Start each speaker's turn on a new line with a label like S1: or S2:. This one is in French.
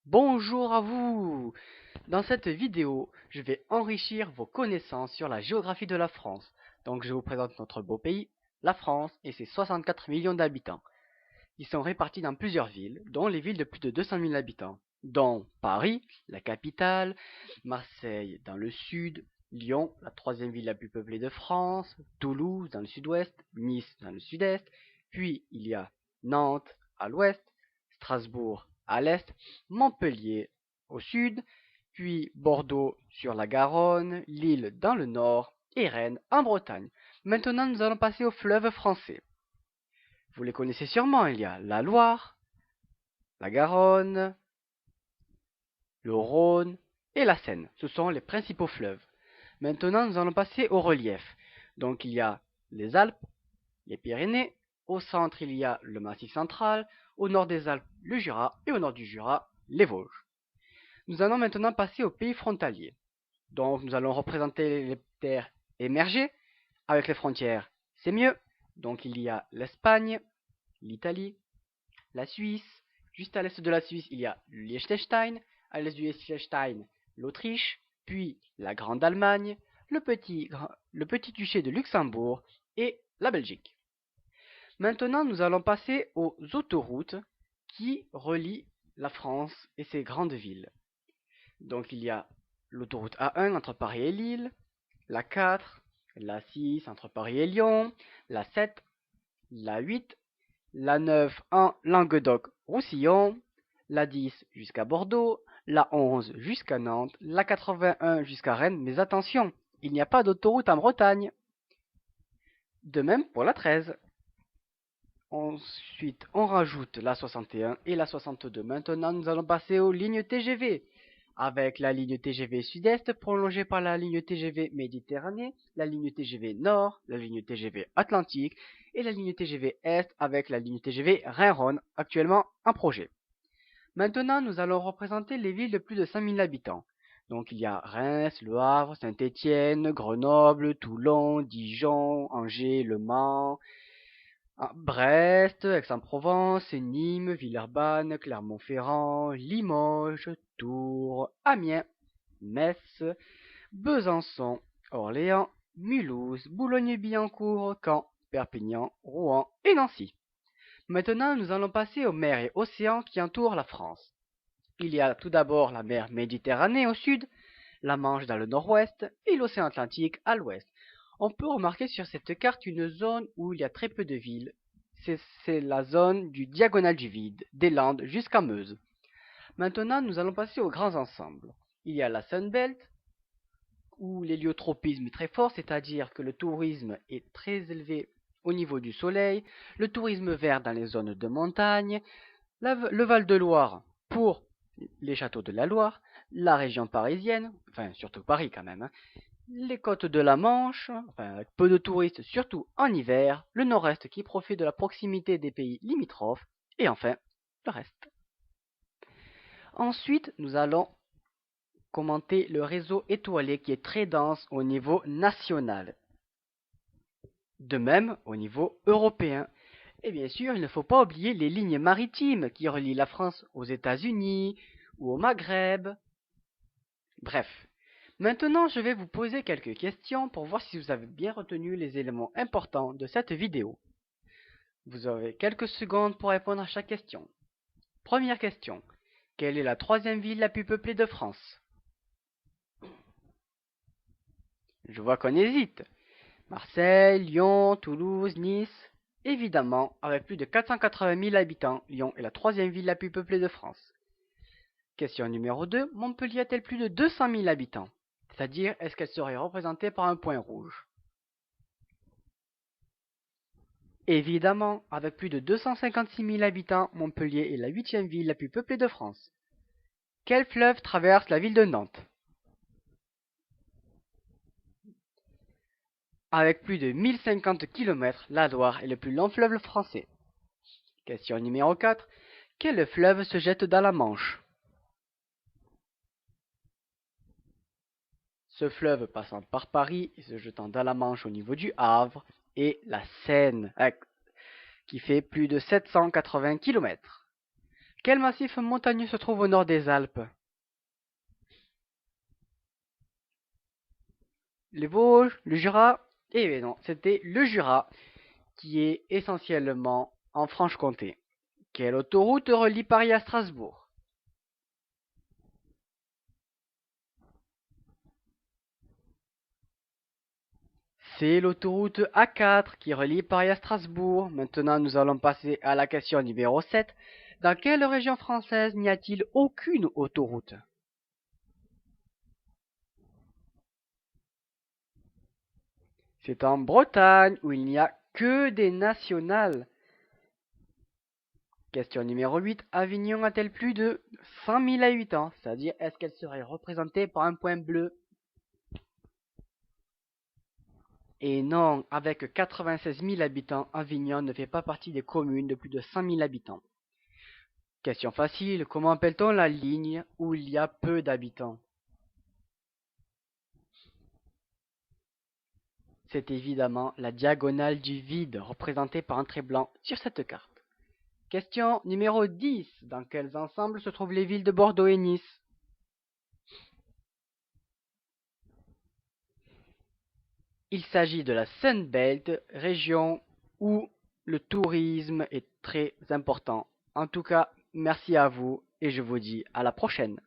S1: Bonjour à vous! Dans cette vidéo, je vais enrichir vos connaissances sur la géographie de la France. Donc je vous présente notre beau pays, la France, et ses 64 millions d'habitants. Ils sont répartis dans plusieurs villes, dont les villes de plus de 200 000 habitants, dont Paris, la capitale, Marseille dans le sud, Lyon, la troisième ville la plus peuplée de France, Toulouse dans le sud-ouest, Nice dans le sud-est, puis il y a Nantes à l'ouest, Strasbourg à l'est, Montpellier au sud, puis Bordeaux sur la Garonne, Lille dans le nord et Rennes en Bretagne. Maintenant, nous allons passer aux fleuves français. Vous les connaissez sûrement, il y a la Loire, la Garonne, le Rhône et la Seine. Ce sont les principaux fleuves. Maintenant, nous allons passer au relief. Donc, il y a les Alpes, les Pyrénées. Au centre, il y a le Massif central. Au nord des Alpes, le Jura. Et au nord du Jura, les Vosges. Nous allons maintenant passer aux pays frontaliers. Donc, nous allons représenter les terres émergées. Avec les frontières, c'est mieux. Donc, il y a l'Espagne, l'Italie, la Suisse. Juste à l'est de la Suisse, il y a le Liechtenstein. À l'est du Liechtenstein, l'Autriche. Puis la Grande Allemagne, le petit duché de Luxembourg et la Belgique. Maintenant, nous allons passer aux autoroutes qui relient la France et ses grandes villes. Donc, il y a l'autoroute A1 entre Paris et Lille, la 4, la 6 entre Paris et Lyon, la 7, la 8, la 9 en Languedoc-Roussillon, la 10 jusqu'à Bordeaux, la 11 jusqu'à Nantes, la 81 jusqu'à Rennes, mais attention, il n'y a pas d'autoroute en Bretagne. De même pour la 13. Ensuite, on rajoute la 61 et la 62. Maintenant, nous allons passer aux lignes TGV. Avec la ligne TGV Sud-Est prolongée par la ligne TGV Méditerranée, la ligne TGV Nord, la ligne TGV Atlantique et la ligne TGV Est avec la ligne TGV Rhin-Rhône, actuellement en projet. Maintenant, nous allons représenter les villes de plus de 5000 habitants. Donc il y a Reims, Le Havre, Saint-Étienne, Grenoble, Toulon, Dijon, Angers, Le Mans, Brest, Aix-en-Provence, Nîmes, Villeurbanne, Clermont-Ferrand, Limoges, Tours, Amiens, Metz, Besançon, Orléans, Mulhouse, Boulogne-Billancourt, Caen, Perpignan, Rouen et Nancy. Maintenant, nous allons passer aux mers et océans qui entourent la France. Il y a tout d'abord la mer Méditerranée au sud, la Manche dans le nord-ouest et l'océan Atlantique à l'ouest. On peut remarquer sur cette carte une zone où il y a très peu de villes. C'est la zone du diagonale du vide, des Landes jusqu'à Meuse. Maintenant, nous allons passer aux grands ensembles. Il y a la Sunbelt, où l'héliotropisme est très fort, c'est-à-dire que le tourisme est très élevé au niveau du soleil, le tourisme vert dans les zones de montagne, le Val-de-Loire pour les châteaux de la Loire, la région parisienne, enfin surtout Paris quand même, hein, les côtes de la Manche, enfin avec peu de touristes surtout en hiver, le nord-est qui profite de la proximité des pays limitrophes, et enfin le reste. Ensuite, nous allons commenter le réseau étoilé qui est très dense au niveau national. De même au niveau européen. Et bien sûr, il ne faut pas oublier les lignes maritimes qui relient la France aux États-Unis ou au Maghreb. Bref. Maintenant, je vais vous poser quelques questions pour voir si vous avez bien retenu les éléments importants de cette vidéo. Vous avez quelques secondes pour répondre à chaque question. Première question. Quelle est la troisième ville la plus peuplée de France? Je vois qu'on hésite. Marseille, Lyon, Toulouse, Nice. Évidemment, avec plus de 480 000 habitants, Lyon est la troisième ville la plus peuplée de France. Question numéro 2. Montpellier a-t-elle plus de 200 000 habitants? C'est-à-dire, est-ce qu'elle serait représentée par un point rouge? Évidemment, avec plus de 256 000 habitants, Montpellier est la huitième ville la plus peuplée de France. Quel fleuve traverse la ville de Nantes? Avec plus de 1050 km, la Loire est le plus long fleuve français. Question numéro 4. Quel fleuve se jette dans la Manche? Ce fleuve passant par Paris et se jetant dans la Manche au niveau du Havre est la Seine, qui fait plus de 780 km. Quel massif montagneux se trouve au nord des Alpes? Les Vosges, le Jura? Eh bien non, c'était le Jura, qui est essentiellement en Franche-Comté. Quelle autoroute relie Paris à Strasbourg? C'est l'autoroute A4 qui relie Paris à Strasbourg. Maintenant, nous allons passer à la question numéro 7. Dans quelle région française n'y a-t-il aucune autoroute? C'est en Bretagne où il n'y a que des nationales. Question numéro 8. Avignon a-t-elle plus de 100 000 habitants? C'est-à-dire, est-ce qu'elle serait représentée par un point bleu? Et non, avec 96 000 habitants, Avignon ne fait pas partie des communes de plus de 100 000 habitants. Question facile, comment appelle-t-on la ligne où il y a peu d'habitants? C'est évidemment la diagonale du vide représentée par un trait blanc sur cette carte. Question numéro 10. Dans quels ensembles se trouvent les villes de Bordeaux et Nice? Il s'agit de la Sunbelt, région où le tourisme est très important. En tout cas, merci à vous et je vous dis à la prochaine.